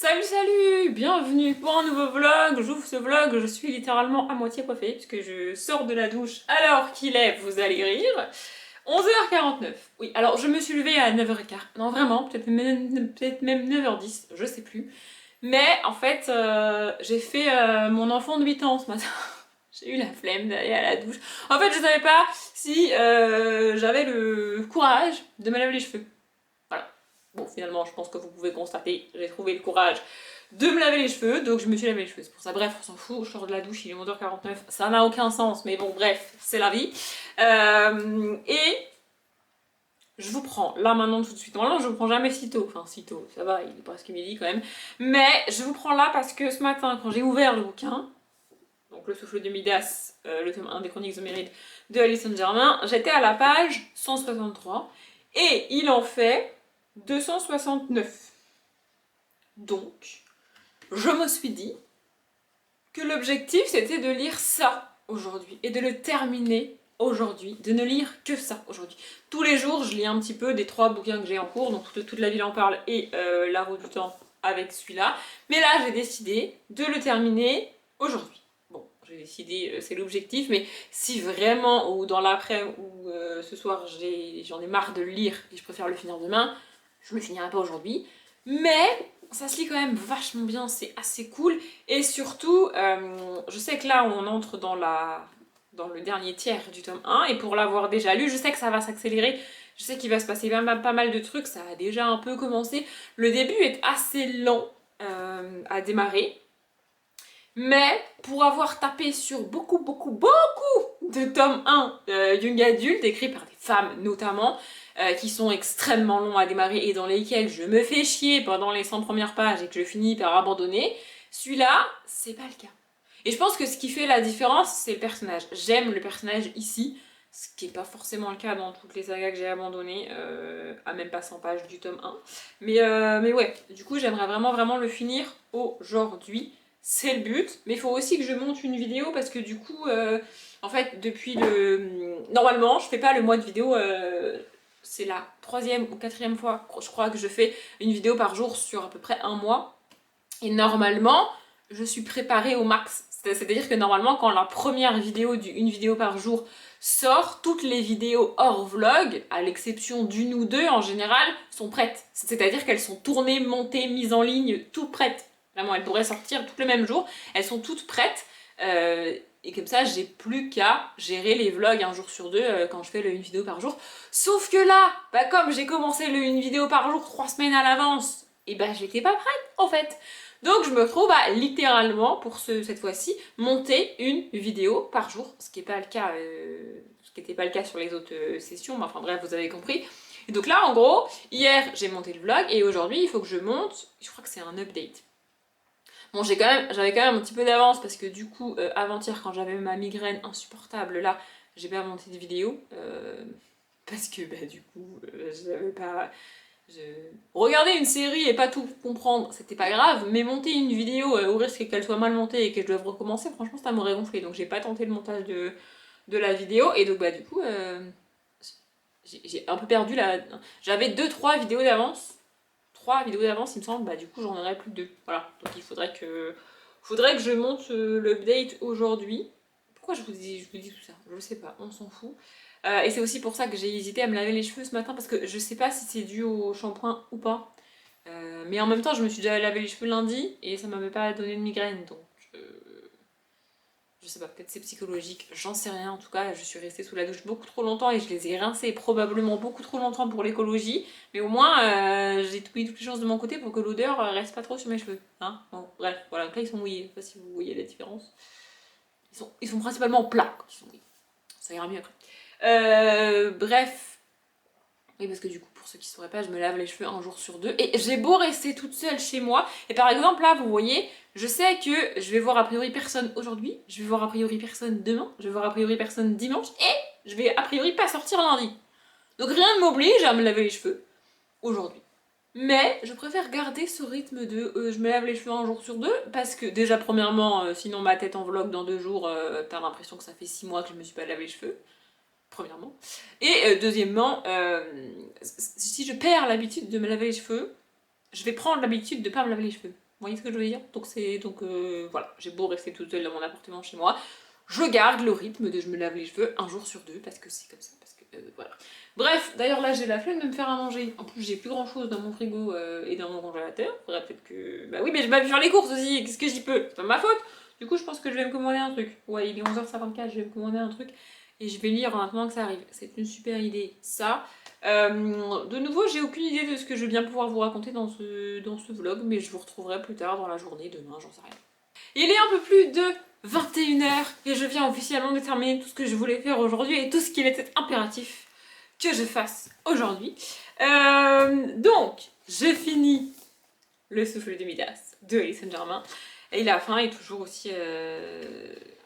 Salut, bienvenue pour un nouveau vlog. J'ouvre ce vlog, je suis littéralement à moitié coiffée puisque je sors de la douche alors qu'il est, vous allez rire, 11h49. Oui, alors je me suis levée à 9h15. Non vraiment, peut-être même 9h10, je sais plus. Mais en fait, j'ai fait mon enfant de 8 ans ce matin. J'ai eu la flemme d'aller à la douche. En fait, je savais pas si j'avais le courage de me laver les cheveux. Voilà. Bon, finalement, je pense que vous pouvez constater, j'ai trouvé le courage de me laver les cheveux, donc je me suis lavé les cheveux. C'est pour ça, bref, on s'en fout, je sors de la douche, il est 11h49, ça n'a aucun sens, mais bon, bref, c'est la vie. Et je vous prends là maintenant tout de suite. Normalement, je vous prends jamais si tôt, enfin si tôt, ça va, il est presque midi quand même. Mais je vous prends là parce que ce matin, quand j'ai ouvert le bouquin, donc Le souffle de Midas, le tome 1 des Chroniques Homérides de Alison Germain, j'étais à la page 163 et il en fait 269. Donc, je me suis dit que l'objectif c'était de lire ça aujourd'hui et de le terminer aujourd'hui, de ne lire que ça aujourd'hui. Tous les jours, je lis un petit peu des 3 bouquins que j'ai en cours, donc toute la ville en parle et La roue du temps avec celui-là. Mais là, j'ai décidé de le terminer aujourd'hui. Bon, j'ai décidé, c'est l'objectif, mais si vraiment, ou dans l'après, ou ce soir, j'en ai marre de le lire et je préfère le finir demain, je le finirai pas aujourd'hui. Mais ça se lit quand même vachement bien, c'est assez cool. Et surtout, je sais que là, on entre dans le dernier tiers du tome 1, et pour l'avoir déjà lu, je sais que ça va s'accélérer. Je sais qu'il va se passer pas mal de trucs, ça a déjà un peu commencé. Le début est assez lent à démarrer. Mais pour avoir tapé sur beaucoup de tomes 1 young adulte, écrits par des femmes notamment, qui sont extrêmement longs à démarrer et dans lesquels je me fais chier pendant les 100 premières pages et que je finis par abandonner, celui-là, c'est pas le cas. Et je pense que ce qui fait la différence, c'est le personnage. J'aime le personnage ici, ce qui n'est pas forcément le cas dans toutes les sagas que j'ai abandonnées, à même pas 100 pages du tome 1. Mais ouais, du coup, j'aimerais vraiment le finir aujourd'hui. C'est le but, mais il faut aussi que je monte une vidéo parce que du coup, en fait, depuis le... Normalement, je fais pas le mois de vidéo, c'est la 3e ou 4e fois, je crois, que je fais une vidéo par jour sur à peu près un mois. Et normalement, je suis préparée au max. C'est-à-dire que normalement, quand la première vidéo une vidéo par jour sort, toutes les vidéos hors vlog, à l'exception d'une ou deux en général, sont prêtes. C'est-à-dire qu'elles sont tournées, montées, mises en ligne, toutes prêtes. Vraiment, elles pourraient sortir toutes le même jour. Elles sont toutes prêtes. Et comme ça, j'ai plus qu'à gérer les vlogs un jour sur deux quand je fais une vidéo par jour. Sauf que là, bah comme j'ai commencé une vidéo par jour 3 semaines à l'avance, et bah j'étais pas prête en fait. Donc je me retrouve à littéralement, pour cette fois-ci, monter une vidéo par jour, ce qui n'est pas le cas, ce qui n'était pas le cas sur les autres sessions, mais enfin bref, vous avez compris. Et donc là, en gros, hier j'ai monté le vlog et aujourd'hui il faut que je monte, je crois que c'est un update. Bon, j'avais quand même un petit peu d'avance parce que du coup, avant-hier, quand j'avais ma migraine insupportable, là, j'ai pas monté de vidéo. Parce que bah du coup, j'avais pas... Je... Regarder une série et pas tout comprendre, c'était pas grave, mais monter une vidéo au risque qu'elle soit mal montée et que je doive recommencer, franchement ça m'aurait gonflé, donc j'ai pas tenté le montage de la vidéo, et donc bah du coup, j'ai un peu perdu la... J'avais 2-3 vidéos d'avance, 3 vidéos d'avance il me semble, bah du coup j'en aurais plus que 2, voilà, donc il faudrait que je monte l'update aujourd'hui. Pourquoi je vous dis tout ça? Je sais pas, on s'en fout. Et c'est aussi pour ça que j'ai hésité à me laver les cheveux ce matin parce que je sais pas si c'est dû au shampoing ou pas. Mais en même temps, je me suis déjà lavé les cheveux lundi et ça m'avait pas donné de migraine, donc je sais pas, peut-être c'est psychologique, j'en sais rien. En tout cas, je suis restée sous la douche beaucoup trop longtemps et je les ai rincés probablement beaucoup trop longtemps pour l'écologie. Mais au moins, j'ai mis toutes les chances de mon côté pour que l'odeur reste pas trop sur mes cheveux. Hein, bon, bref, voilà, donc là ils sont mouillés, je sais pas si vous voyez la différence. Ils sont principalement plats quand ils sont mouillés. Ça ira mieux après. Bref. Oui, parce que du coup, pour ceux qui ne sauraient pas, je me lave les cheveux un jour sur deux. Et j'ai beau rester toute seule chez moi. Et par exemple, là, vous voyez, je sais que je vais voir a priori personne aujourd'hui. Je vais voir a priori personne demain. Je vais voir a priori personne dimanche. Et je vais a priori pas sortir lundi. Donc rien ne m'oblige à me laver les cheveux aujourd'hui. Mais je préfère garder ce rythme de je me lave les cheveux un jour sur deux. Parce que déjà, premièrement, sinon ma tête en vlog dans 2 jours, t'as l'impression que ça fait 6 mois que je me suis pas lavé les cheveux. Premièrement. Et deuxièmement, si je perds l'habitude de me laver les cheveux, je vais prendre l'habitude de pas me laver les cheveux. voyez ce que je veux dire? Donc voilà, j'ai beau rester toute seule dans mon appartement chez moi, je garde le rythme de je me lave les cheveux un jour sur deux parce que c'est comme ça, parce que voilà. Bref, d'ailleurs là j'ai la flemme de me faire à manger. En plus j'ai plus grand chose dans mon frigo et dans mon congélateur. Faudrait peut-être que... Bah oui mais je vais faire les courses aussi, qu'est-ce que j'y peux? C'est pas ma faute. Du coup je pense que je vais me commander un truc. Ouais il est 11h54, je vais me commander un truc et je vais lire en attendant que ça arrive. C'est une super idée ça. De nouveau j'ai aucune idée de ce que je vais bien pouvoir vous raconter dans ce vlog, mais je vous retrouverai plus tard dans la journée, demain, j'en sais rien. Il est un peu plus de 21h et je viens officiellement de terminer tout ce que je voulais faire aujourd'hui et tout ce qu'il était impératif que je fasse aujourd'hui. Donc, je finis Le souffle de Midas de Alice Saint-Germain et la fin est toujours aussi...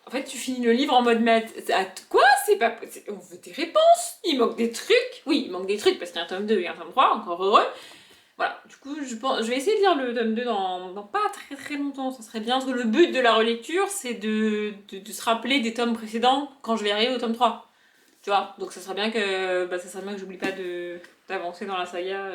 En fait, tu finis le livre en mode maths. Quoi? C'est pas... On veut des réponses. Il manque des trucs. Oui, il manque des trucs parce qu'il y a un tome 2 et un tome 3, encore heureux. Voilà, du coup, je vais essayer de lire le tome 2 dans pas très longtemps, ça serait bien, parce que le but de la relecture, c'est de se rappeler des tomes précédents quand je vais arriver au tome 3. Tu vois, donc ça serait bien que, j'oublie pas d'avancer dans la saga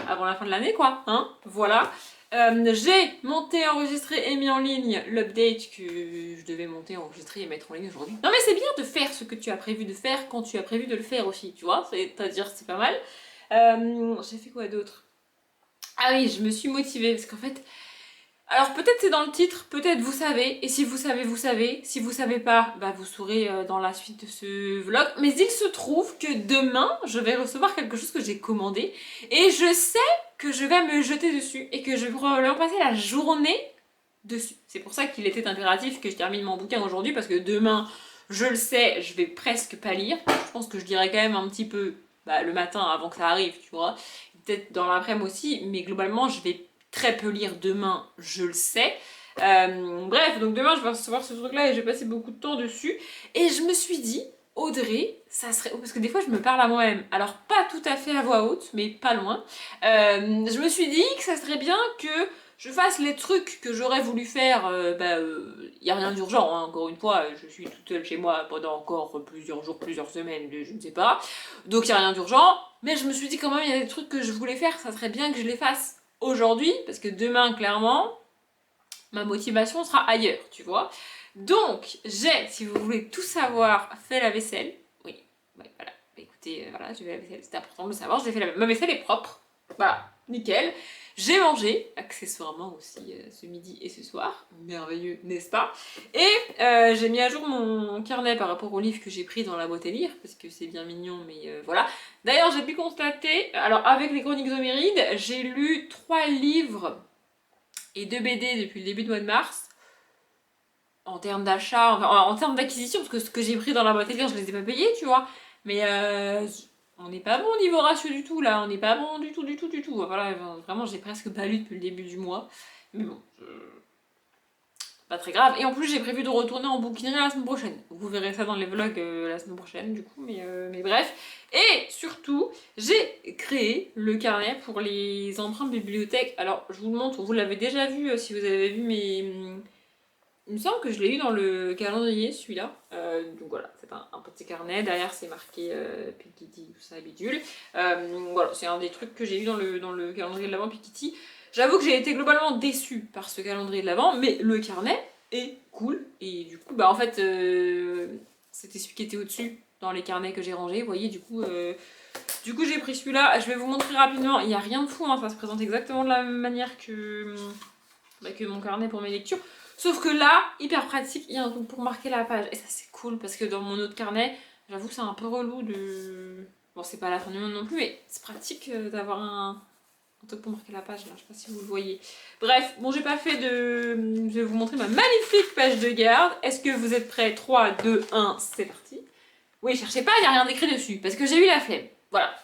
avant la fin de l'année, quoi, hein, voilà. J'ai monté, enregistré et mis en ligne l'update que je devais monter, enregistrer et mettre en ligne aujourd'hui. Non mais c'est bien de faire ce que tu as prévu de faire quand tu as prévu de le faire aussi, tu vois, c'est-à-dire c'est pas mal. J'ai fait quoi d'autre? Ah oui, je me suis motivée parce qu'en fait... Alors peut-être c'est dans le titre, peut-être vous savez, et si vous savez, vous savez. Si vous savez pas, bah vous saurez dans la suite de ce vlog. Mais il se trouve que demain, je vais recevoir quelque chose que j'ai commandé. Et je sais que je vais me jeter dessus et que je vais probablement passer la journée dessus. C'est pour ça qu'il était impératif que je termine mon bouquin aujourd'hui, parce que demain, je le sais, je vais presque pas lire. Je pense que je lirai quand même un petit peu le matin avant que ça arrive, tu vois. Peut-être dans l'après-midi aussi, mais globalement, je vais très peu lire demain, je le sais. Bref, donc demain, je vais recevoir ce truc-là et je vais passer beaucoup de temps dessus. Et je me suis dit, Audrey, ça serait... Parce que des fois, je me parle à moi-même. Alors, pas tout à fait à voix haute, mais pas loin. Je me suis dit que ça serait bien que je fasse les trucs que j'aurais voulu faire. Y a rien d'urgent, hein. Encore une fois, je suis toute seule chez moi pendant encore plusieurs jours, plusieurs semaines, je ne sais pas. Donc, y a rien d'urgent. Mais je me suis dit quand même, il y a des trucs que je voulais faire, ça serait bien que je les fasse aujourd'hui, parce que demain, clairement, ma motivation sera ailleurs, tu vois. Donc, j'ai, si vous voulez tout savoir, fait la vaisselle. Oui, ouais, voilà. Écoutez, voilà, j'ai fait la vaisselle, c'est important de le savoir. J'ai fait ma vaisselle est propre. Voilà, nickel. J'ai mangé, accessoirement aussi, ce midi et ce soir. Merveilleux, n'est-ce pas? Et j'ai mis à jour mon carnet par rapport au livre que j'ai pris dans la boîte à lire, parce que c'est bien mignon, mais voilà. D'ailleurs, j'ai pu constater, alors avec les Chroniques Homérides, j'ai lu 3 livres et 2 BD depuis le début du mois de mars. En termes d'achat, en termes d'acquisition, parce que ce que j'ai pris dans la boîte à lire, je les ai pas payés, tu vois. Mais on n'est pas bon au niveau ratio du tout, là. On n'est pas bon du tout. Voilà, vraiment, j'ai presque pas lu depuis le début du mois. Mais bon, pas très grave. Et en plus, j'ai prévu de retourner en bouquinerie la semaine prochaine. Vous verrez ça dans les vlogs la semaine prochaine, du coup, mais bref. Et surtout, j'ai créé le carnet pour les emprunts bibliothèque. Alors, je vous le montre, vous l'avez déjà vu si vous avez vu mes... Il me semble que je l'ai eu dans le calendrier, celui-là. Donc voilà, c'est un petit carnet. Derrière, c'est marqué Piketty, tout ça, bidule. Voilà, c'est un des trucs que j'ai eu dans le calendrier de l'Avent Piketty. J'avoue que j'ai été globalement déçue par ce calendrier de l'Avent, mais le carnet est cool. Et du coup, en fait, c'était celui qui était au-dessus dans les carnets que j'ai rangés. Vous voyez, du coup, j'ai pris celui-là. Je vais vous montrer rapidement. Il n'y a rien de fou, hein, ça se présente exactement de la même manière que mon carnet pour mes lectures. Sauf que là, hyper pratique, il y a un truc pour marquer la page. Et ça, c'est cool parce que dans mon autre carnet, j'avoue que c'est un peu relou de... Bon, c'est pas la fin du monde non plus, mais c'est pratique d'avoir un truc pour marquer la page, là. Je sais pas si vous le voyez. Bref, bon, j'ai pas fait de... Je vais vous montrer ma magnifique page de garde. Est-ce que vous êtes prêts? 3, 2, 1, c'est parti. Oui, cherchez pas, il n'y a rien d'écrit dessus, parce que j'ai eu la flemme. Voilà.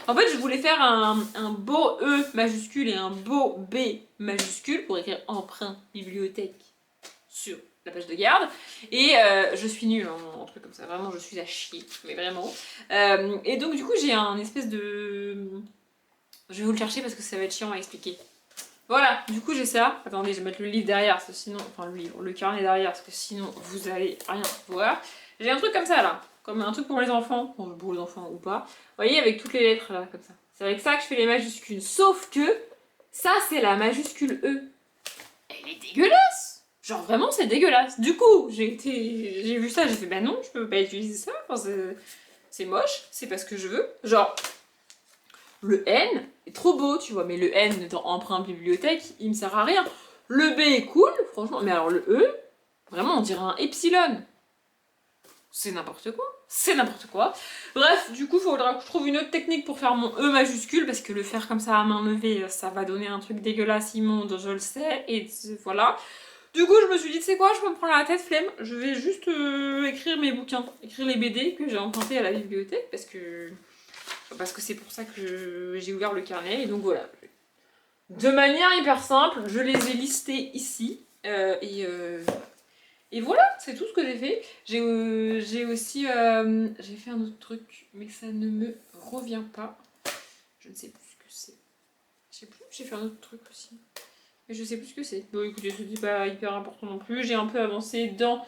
En fait, je voulais faire un beau E majuscule et un beau B majuscule pour écrire emprunt bibliothèque sur la page de garde. Et je suis nulle en truc comme ça. Vraiment, je suis à chier. Mais vraiment. Et donc, du coup, j'ai un espèce de... Je vais vous le chercher parce que ça va être chiant à expliquer. Voilà, du coup, j'ai ça. Attendez, je vais mettre le livre derrière, parce que sinon... Enfin, le carnet derrière, parce que sinon, vous allez rien voir. J'ai un truc comme ça, là. Comme un truc pour les enfants, pour les enfants ou pas. Vous voyez, avec toutes les lettres là, comme ça. C'est avec ça que je fais les majuscules. Sauf que ça, c'est la majuscule E. elle est dégueulasse. Genre vraiment c'est dégueulasse. Du coup, j'ai vu ça, j'ai fait bah non, je peux pas utiliser ça. Enfin, c'est moche, c'est pas ce que je veux. Genre, le N est trop beau, tu vois, mais le N dans emprunt bibliothèque, il me sert à rien. Le B est cool, franchement, mais alors le E, vraiment on dirait un epsilon. C'est n'importe quoi. C'est n'importe quoi. Bref, du coup, il faudra que je trouve une autre technique pour faire mon E majuscule, parce que le faire comme ça à main levée, ça va donner un truc dégueulasse, immonde, je le sais, et voilà. Du coup, je me suis dit, tu sais quoi, je peux me prendre la tête, flemme, je vais juste écrire mes bouquins, écrire les BD que j'ai empruntés à la bibliothèque, parce que c'est pour ça que j'ai ouvert le carnet, et donc voilà. De manière hyper simple, je les ai listés ici, et voilà, c'est tout ce que j'ai fait. J'ai aussi j'ai fait un autre truc, mais ça ne me revient pas. Je ne sais plus ce que c'est. Je sais plus, j'ai fait un autre truc aussi. Mais je sais plus ce que c'est. Bon écoutez, c'est pas hyper important non plus. J'ai un peu avancé dans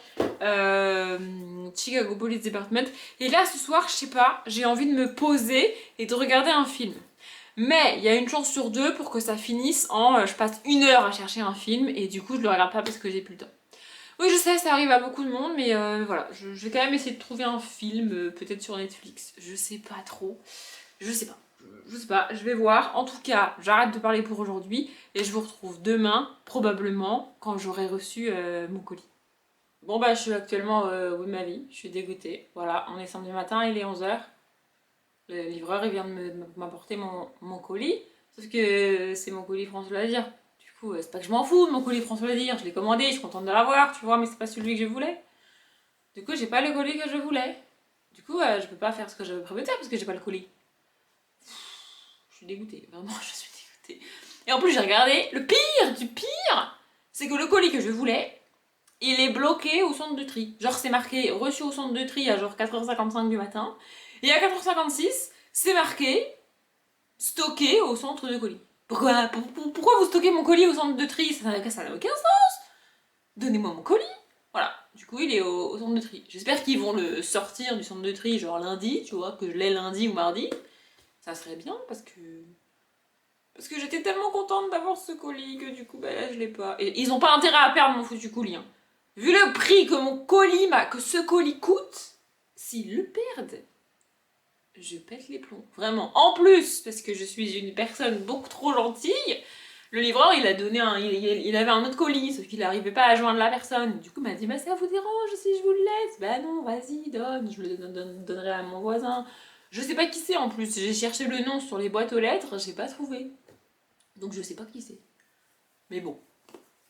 Chicago Police Department. Et là, ce soir, je sais pas, j'ai envie de me poser et de regarder un film. Mais il y a une chance sur deux pour que ça finisse en je passe 1 heure à chercher un film et du coup je le regarde pas parce que j'ai plus le temps. Oui, je sais, ça arrive à beaucoup de monde, mais voilà, je vais quand même essayer de trouver un film, peut-être sur Netflix, je sais pas trop, je sais pas, je sais pas, je vais voir. En tout cas, j'arrête de parler pour aujourd'hui, et je vous retrouve demain, probablement, quand j'aurai reçu mon colis. Bon bah, je suis actuellement au bout de ma vie, je suis dégoûtée, voilà, on est samedi matin, il est 11 h. Le livreur, il vient de m'apporter mon colis, sauf que c'est mon colis France Loisirs. Du coup, c'est pas que je m'en fous de mon colis France Loisirs, je l'ai commandé, je suis contente de l'avoir, tu vois, mais c'est pas celui que je voulais. Du coup, j'ai pas le colis que je voulais. Du coup, je peux pas faire ce que j'avais prévu de faire parce que j'ai pas le colis. Je suis dégoûtée, vraiment, je suis dégoûtée. Et en plus, j'ai regardé, le pire du pire, c'est que le colis que je voulais, il est bloqué au centre de tri. Genre, c'est marqué reçu au centre de tri à genre 4h55 du matin. Et à 4h56, c'est marqué stocké au centre de colis. Pourquoi vous stockez mon colis au centre de tri? Ça n'a aucun sens. Donnez-moi mon colis. Voilà, du coup il est au centre de tri. J'espère qu'ils vont le sortir du centre de tri genre lundi, tu vois, que je l'ai lundi ou mardi. Ça serait bien parce que j'étais tellement contente d'avoir ce colis que du coup bah là je l'ai pas. Et ils ont pas intérêt à perdre mon foutu colis. Hein. Vu le prix que que ce colis coûte, s'ils le perdent, je pète les plombs. Vraiment. En plus, parce que je suis une personne beaucoup trop gentille, le livreur, il a donné il avait un autre colis, sauf qu'il n'arrivait pas à joindre la personne. Du coup, il m'a dit, bah ça vous dérange si je vous le laisse? Bah non, vas-y, donne, je le donnerai à mon voisin. Je sais pas qui c'est en plus, j'ai cherché le nom sur les boîtes aux lettres, j'ai pas trouvé. Donc je sais pas qui c'est. Mais bon,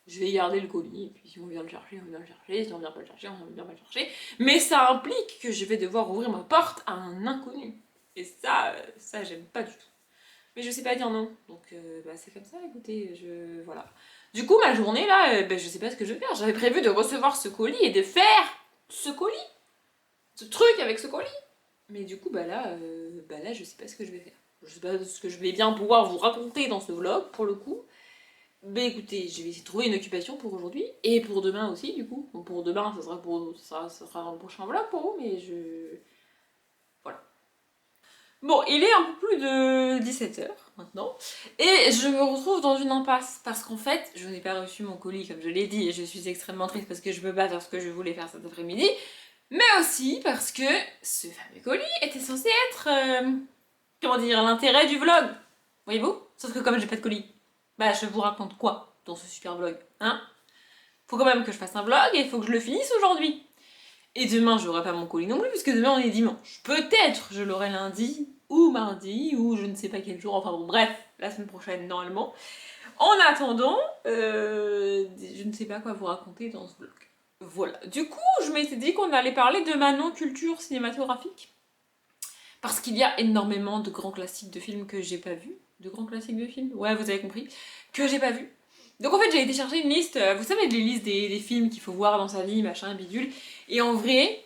je vais garder le colis, et puis si on vient le chercher, on vient le chercher, si on vient pas le chercher, on vient pas le chercher. Mais ça implique que je vais devoir ouvrir ma porte à un inconnu. Et ça j'aime pas du tout. Mais je sais pas dire non, donc bah, c'est comme ça, écoutez, voilà. Du coup, ma journée là, bah, je sais pas ce que je vais faire. J'avais prévu de recevoir ce colis et de faire ce colis, ce truc avec ce colis. Mais du coup, bah là, je sais pas ce que je vais faire. Je sais pas ce que je vais bien pouvoir vous raconter dans ce vlog, pour le coup. Mais écoutez, je vais essayer de trouver une occupation pour aujourd'hui, et pour demain aussi, du coup. Bon, pour demain, ça sera dans le prochain vlog pour vous, mais voilà. Bon, il est un peu plus de 17 h maintenant, et je me retrouve dans une impasse, parce qu'en fait, je n'ai pas reçu mon colis, comme je l'ai dit, et je suis extrêmement triste parce que je peux pas faire ce que je voulais faire cet après-midi, mais aussi parce que ce fameux colis était censé être, comment dire, l'intérêt du vlog, voyez-vous? Sauf que comme j'ai pas de colis, bah je vous raconte quoi dans ce super vlog, hein? Faut quand même que je fasse un vlog, et il faut que je le finisse aujourd'hui. Et demain, j'aurai pas mon colis non plus, puisque demain on est dimanche. Peut-être je l'aurai lundi, ou mardi, ou je ne sais pas quel jour, enfin bon, bref, la semaine prochaine normalement. En attendant, je ne sais pas quoi vous raconter dans ce vlog. Voilà. Du coup, je m'étais dit qu'on allait parler de ma non-culture cinématographique. Parce qu'il y a énormément de grands classiques de films que j'ai pas vus. De grands classiques de films? Ouais, vous avez compris. Que j'ai pas vus. Donc en fait j'ai été chercher une liste, vous savez les listes des films qu'il faut voir dans sa vie, machin, bidule. Et en vrai,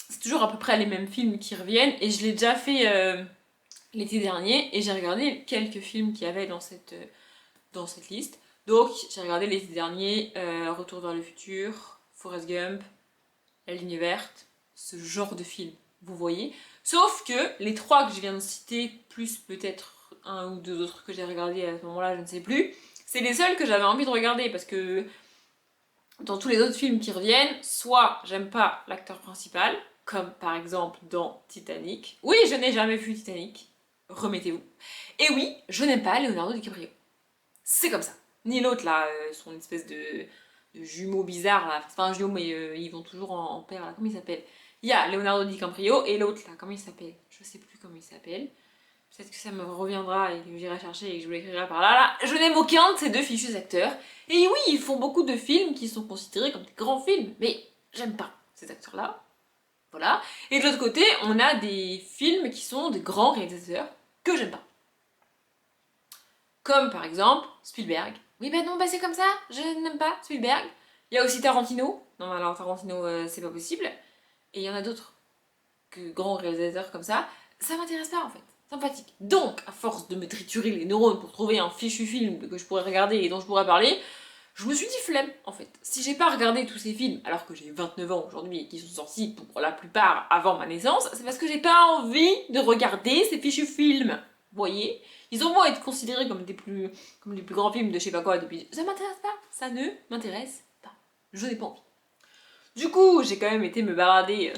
c'est toujours à peu près les mêmes films qui reviennent. Et je l'ai déjà fait l'été dernier. Et j'ai regardé quelques films qu'il y avait dans cette liste. Donc j'ai regardé l'été dernier Retour vers le futur, Forrest Gump, La ligne verte, ce genre de film, vous voyez. Sauf que les trois que je viens de citer, plus peut-être un ou deux autres que j'ai regardés à ce moment-là, je ne sais plus, C'est les seuls que j'avais envie de regarder parce que dans tous les autres films qui reviennent, soit j'aime pas l'acteur principal, comme par exemple dans Titanic. Oui, je n'ai jamais vu Titanic, remettez-vous. Et oui, je n'aime pas Leonardo DiCaprio. C'est comme ça. Ni l'autre là, son espèce de jumeau bizarre là. C'est pas un jumeau, mais ils vont toujours en paire là. Comment il s'appelle? Il y a Leonardo DiCaprio et l'autre là, comment il s'appelle? Je sais plus comment il s'appelle. Peut-être que ça me reviendra et que j'irai chercher et que je vous l'écrirai par là. Là, je n'aime aucun de ces deux fichus acteurs. Et oui, ils font beaucoup de films qui sont considérés comme des grands films, mais j'aime pas ces acteurs-là. Voilà. Et de l'autre côté, on a des films qui sont des grands réalisateurs que j'aime pas. Comme par exemple Spielberg. Oui, bah non, bah c'est comme ça, je n'aime pas Spielberg. Il y a aussi Tarantino. Non, alors Tarantino, c'est pas possible. Et il y en a d'autres que grands réalisateurs comme ça. Ça m'intéresse pas en fait. Sympathique. Donc, à force de me triturer les neurones pour trouver un fichu film que je pourrais regarder et dont je pourrais parler, je me suis dit flemme en fait. Si j'ai pas regardé tous ces films, alors que j'ai 29 ans aujourd'hui et qui sont sortis pour la plupart avant ma naissance, c'est parce que j'ai pas envie de regarder ces fichus films. Vous voyez? Ils ont beau être considérés comme les plus grands films de je sais pas quoi depuis. Ça m'intéresse pas. Ça ne m'intéresse pas. Je n'ai pas envie. Du coup, j'ai quand même été me balader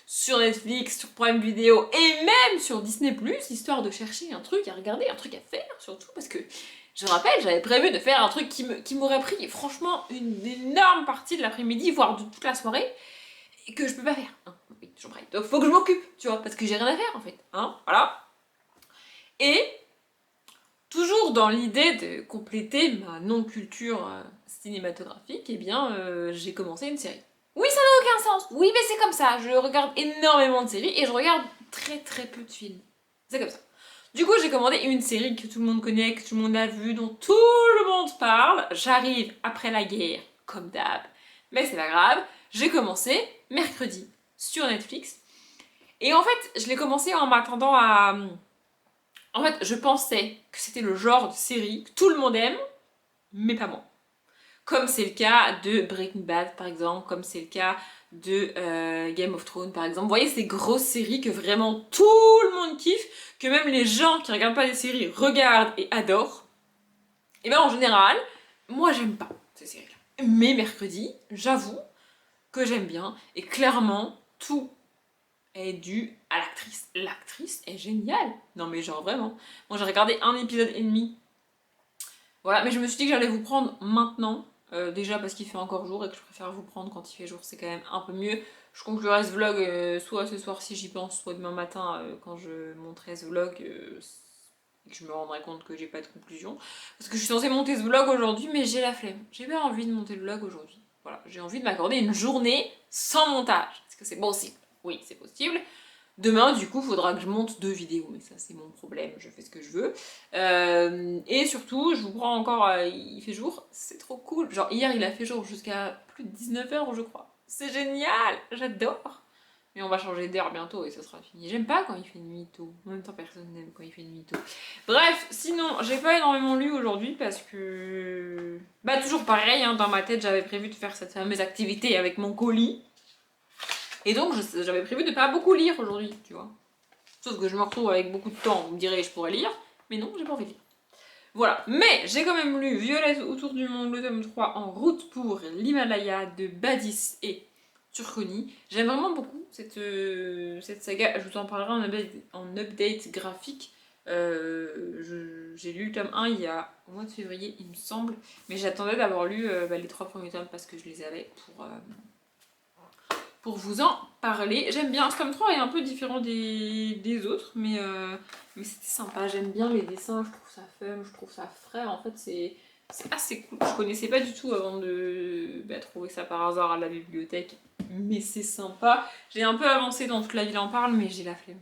sur Netflix, sur Prime Video et même sur Disney+, histoire de chercher un truc à regarder, un truc à faire surtout, parce que je me rappelle, j'avais prévu de faire un truc qui m'aurait pris franchement une énorme partie de l'après-midi, voire de toute la soirée, et que je peux pas faire. Hein, oui, toujours pareil. Donc faut que je m'occupe, tu vois, parce que j'ai rien à faire en fait. Hein, voilà. Et toujours dans l'idée de compléter ma non-culture cinématographique, eh bien, j'ai commencé une série. Oui, ça n'a aucun sens. Oui, mais c'est comme ça. Je regarde énormément de séries et je regarde très très peu de films. C'est comme ça. Du coup, j'ai commandé une série que tout le monde connaît, que tout le monde a vue, dont tout le monde parle. J'arrive après la guerre, comme d'hab. Mais c'est pas grave. J'ai commencé mercredi sur Netflix. Et en fait, je l'ai commencé en m'attendant à... En fait, je pensais que c'était le genre de série que tout le monde aime, mais pas moi. Comme c'est le cas de Breaking Bad par exemple, comme c'est le cas de Game of Thrones par exemple. Vous voyez ces grosses séries que vraiment tout le monde kiffe, que même les gens qui regardent pas des séries regardent et adorent. Et bien en général, moi j'aime pas ces séries-là. Mais mercredi, j'avoue que j'aime bien et clairement tout est dû à l'actrice. L'actrice est géniale. Non mais genre vraiment. Moi j'ai regardé un épisode et demi. Voilà, mais je me suis dit que j'allais vous prendre maintenant. Déjà parce qu'il fait encore jour et que je préfère vous prendre quand il fait jour, c'est quand même un peu mieux. Je conclurai ce vlog soit ce soir si j'y pense, soit demain matin quand je monterai ce vlog et que je me rendrai compte que j'ai pas de conclusion. Parce que je suis censée monter ce vlog aujourd'hui, mais j'ai la flemme. J'ai pas envie de monter le vlog aujourd'hui. Voilà, j'ai envie de m'accorder une journée sans montage. Est-ce que c'est possible? Oui, c'est possible. Demain, du coup, faudra que je monte 2 vidéos, mais ça c'est mon problème, je fais ce que je veux. Et surtout, je vous prends encore, il fait jour, c'est trop cool. Genre hier, il a fait jour jusqu'à plus de 19h, je crois. C'est génial, j'adore. Mais on va changer d'heure bientôt et ça sera fini. J'aime pas quand il fait nuit tôt. En même temps, personne n'aime quand il fait nuit tôt. Bref, sinon, j'ai pas énormément lu aujourd'hui parce que... Bah toujours pareil, hein, dans ma tête, j'avais prévu de faire cette fameuse activité avec mon colis. Et donc j'avais prévu de pas beaucoup lire aujourd'hui, tu vois. Sauf que je me retrouve avec beaucoup de temps, vous me direz je pourrais lire, mais non, j'ai pas envie de lire. Voilà, mais j'ai quand même lu Violette autour du monde, le tome 3, en route pour l'Himalaya de Badis et Turconi. J'aime vraiment beaucoup cette saga, je vous en parlerai en update graphique. J'ai lu le tome 1 il y a au mois de février, il me semble, mais j'attendais d'avoir lu les 3 premiers tomes parce que je les avais pour vous en parler. J'aime bien, ce tome 3 est un peu différent des autres, mais c'était sympa, j'aime bien les dessins, je trouve ça fun, je trouve ça frais, en fait c'est assez cool. Je connaissais pas du tout avant de trouver ça par hasard à la bibliothèque, mais c'est sympa. J'ai un peu avancé dans toute la ville en parle, mais j'ai la flemme.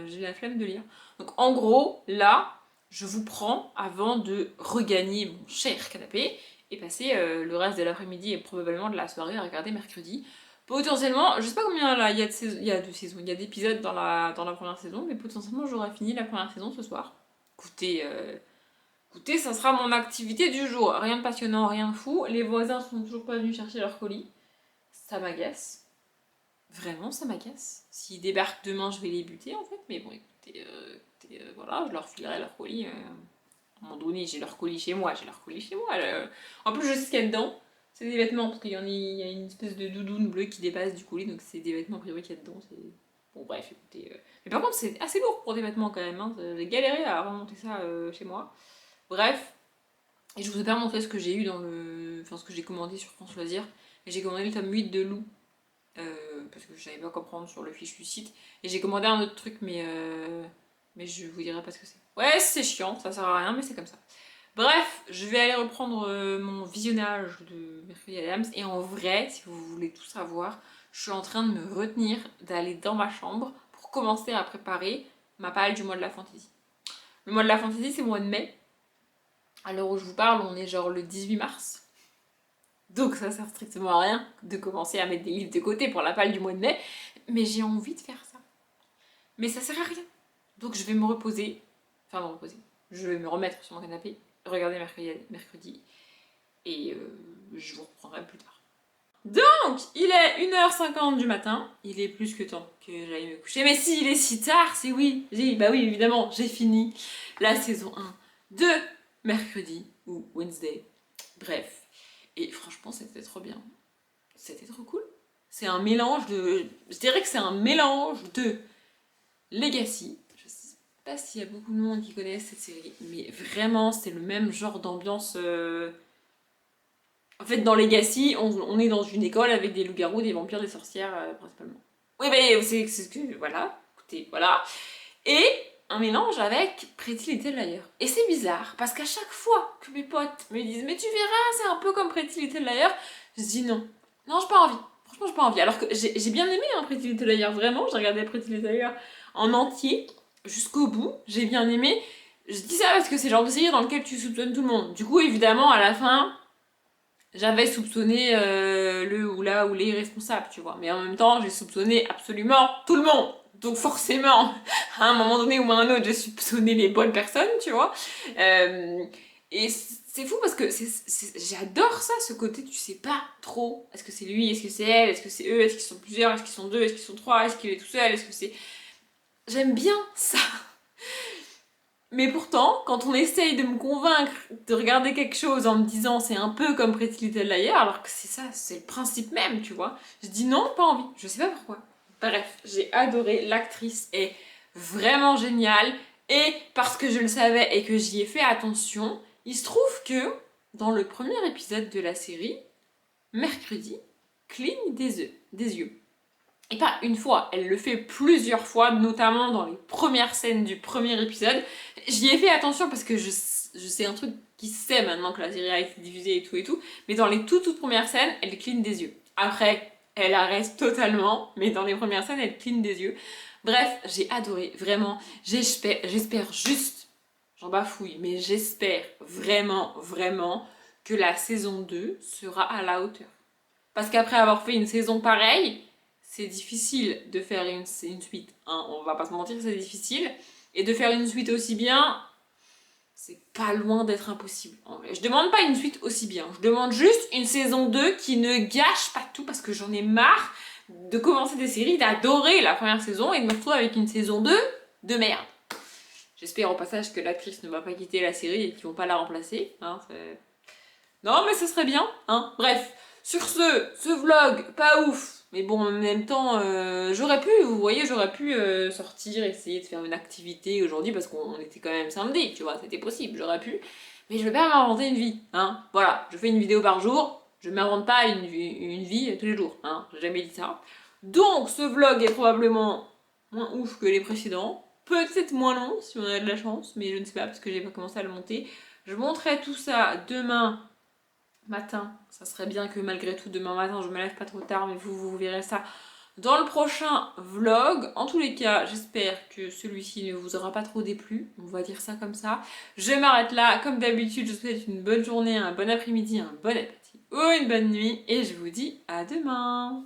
J'ai la flemme de lire. Donc en gros, là, je vous prends avant de regagner mon cher canapé et passer le reste de l'après-midi et probablement de la soirée à regarder mercredi. Potentiellement, je sais pas combien là, il y a deux saisons, il y a d'épisodes dans la première saison, mais potentiellement j'aurai fini la première saison ce soir. Écoutez, ça sera mon activité du jour. Rien de passionnant, rien de fou. Les voisins sont toujours pas venus chercher leur colis. Ça m'agace. Vraiment, ça m'agace. S'ils débarquent demain, je vais les buter en fait, mais bon, écoutez, voilà, je leur filerai leur colis À un moment donné, j'ai leur colis chez moi, En plus, je sais ce qu'il y a dedans. C'est des vêtements, parce qu'il y a une espèce de doudoune bleue qui dépasse du colis, donc c'est des vêtements a priori qu'il y a dedans. Bon, bref, écoutez. Mais par contre, c'est assez lourd pour des vêtements quand même. Hein. J'ai galéré à remonter ça chez moi. Bref. Et je vous ai pas montré ce que j'ai eu dans le. Enfin, ce que j'ai commandé sur France Loisirs. Et j'ai commandé le tome 8 de Lou. Parce que je savais pas quoi prendre sur le fichu site. Et j'ai commandé un autre truc, mais je vous dirai pas ce que c'est. Ouais, c'est chiant, ça sert à rien, mais c'est comme ça. Bref, je vais aller reprendre mon visionnage de Mercredi Adams. Et en vrai, si vous voulez tout savoir, je suis en train de me retenir d'aller dans ma chambre pour commencer à préparer ma palle du mois de la fantaisie. Le mois de la fantaisie, c'est le mois de mai. À l'heure où je vous parle, on est genre le 18 mars. Donc ça sert strictement à rien de commencer à mettre des livres de côté pour la palle du mois de mai. Mais j'ai envie de faire ça. Mais ça sert à rien. Donc je vais me reposer. Enfin, me reposer. Je vais me remettre sur mon canapé, regarder mercredi. Et je vous reprendrai plus tard. Donc, il est 1h50 du matin. Il est plus que temps que j'aille me coucher. Mais si, il est si tard, c'est oui. Bah oui, évidemment, j'ai fini la saison 1 de mercredi ou Wednesday. Bref. Et franchement, c'était trop bien. C'était trop cool. C'est un mélange de... Je dirais que c'est un mélange de Legacy. Je sais pas s'il y a beaucoup de monde qui connaissent cette série. Mais vraiment, c'est le même genre d'ambiance... En fait, dans Legacy, on est dans une école avec des loups-garous, des vampires, des sorcières, principalement. Oui, mais c'est ce que... Voilà. Écoutez, voilà. Et un mélange avec Pretty Little Liars. Et c'est bizarre, parce qu'à chaque fois que mes potes me disent « Mais tu verras, c'est un peu comme Pretty Little Liars », je dis non. Non, j'ai pas envie. Franchement, j'ai pas envie. Alors que j'ai bien aimé Pretty Little Liars, vraiment. J'ai regardé Pretty Little Liars en entier, jusqu'au bout. J'ai bien aimé. Je dis ça parce que c'est le genre de série dans lequel tu soupçonnes tout le monde. Du coup, évidemment, à la fin, j'avais soupçonné le ou la ou les responsables, tu vois. Mais en même temps, j'ai soupçonné absolument tout le monde. Donc forcément, à un moment donné ou à un autre, j'ai soupçonné les bonnes personnes, tu vois. Et c'est fou parce que j'adore ça, ce côté, tu sais pas trop. Est-ce que c'est lui, est-ce que c'est elle, est-ce que c'est eux, est-ce qu'ils sont plusieurs, est-ce qu'ils sont deux, est-ce qu'ils sont trois, est-ce qu'il est tout seul, est-ce que c'est... J'aime bien ça. Mais pourtant, quand on essaye de me convaincre de regarder quelque chose en me disant c'est un peu comme Pretty Little Liars, alors que c'est ça, c'est le principe même, tu vois, je dis non, pas envie, je sais pas pourquoi. Bref, j'ai adoré, l'actrice est vraiment géniale, et parce que je le savais et que j'y ai fait attention, il se trouve que dans le premier épisode de la série, mercredi, cligne des yeux. Et pas une fois, elle le fait plusieurs fois, notamment dans les premières scènes du premier épisode. J'y ai fait attention parce que je sais un truc qui se sait maintenant que la série a été diffusée et tout. Mais dans les toutes premières scènes, elle cligne des yeux. Après, elle arrête totalement, mais dans les premières scènes, elle cligne des yeux. Bref, j'ai adoré, vraiment. J'espère juste, j'en bafouille, mais j'espère vraiment, vraiment que la saison 2 sera à la hauteur. Parce qu'après avoir fait une saison pareille, c'est difficile de faire une suite, hein, on va pas se mentir, c'est difficile. Et de faire une suite aussi bien, c'est pas loin d'être impossible. Je demande pas une suite aussi bien, je demande juste une saison 2 qui ne gâche pas tout, parce que j'en ai marre de commencer des séries, d'adorer la première saison et de me retrouver avec une saison 2 de merde. J'espère au passage que l'actrice ne va pas quitter la série et qu'ils vont pas la remplacer. Hein, non mais ce serait bien. Hein. Bref, sur ce vlog, pas ouf. Mais bon, en même temps, j'aurais pu sortir, essayer de faire une activité aujourd'hui parce qu'on était quand même samedi, tu vois, c'était possible, j'aurais pu. Mais je vais pas m'inventer une vie, hein. Voilà, je fais une vidéo par jour, je m'invente pas une vie tous les jours, hein. J'ai jamais dit ça. Donc, ce vlog est probablement moins ouf que les précédents. Peut-être moins long si on a de la chance, mais je ne sais pas parce que j'ai pas commencé à le monter. Je monterai tout ça demain matin. Ça serait bien que malgré tout demain matin je me lève pas trop tard, mais vous verrez ça dans le prochain vlog. En tous les cas, j'espère que celui-ci ne vous aura pas trop déplu, on va dire ça comme ça. Je m'arrête là, comme d'habitude, je vous souhaite une bonne journée, un bon après-midi, un bon appétit ou une bonne nuit, et je vous dis à demain.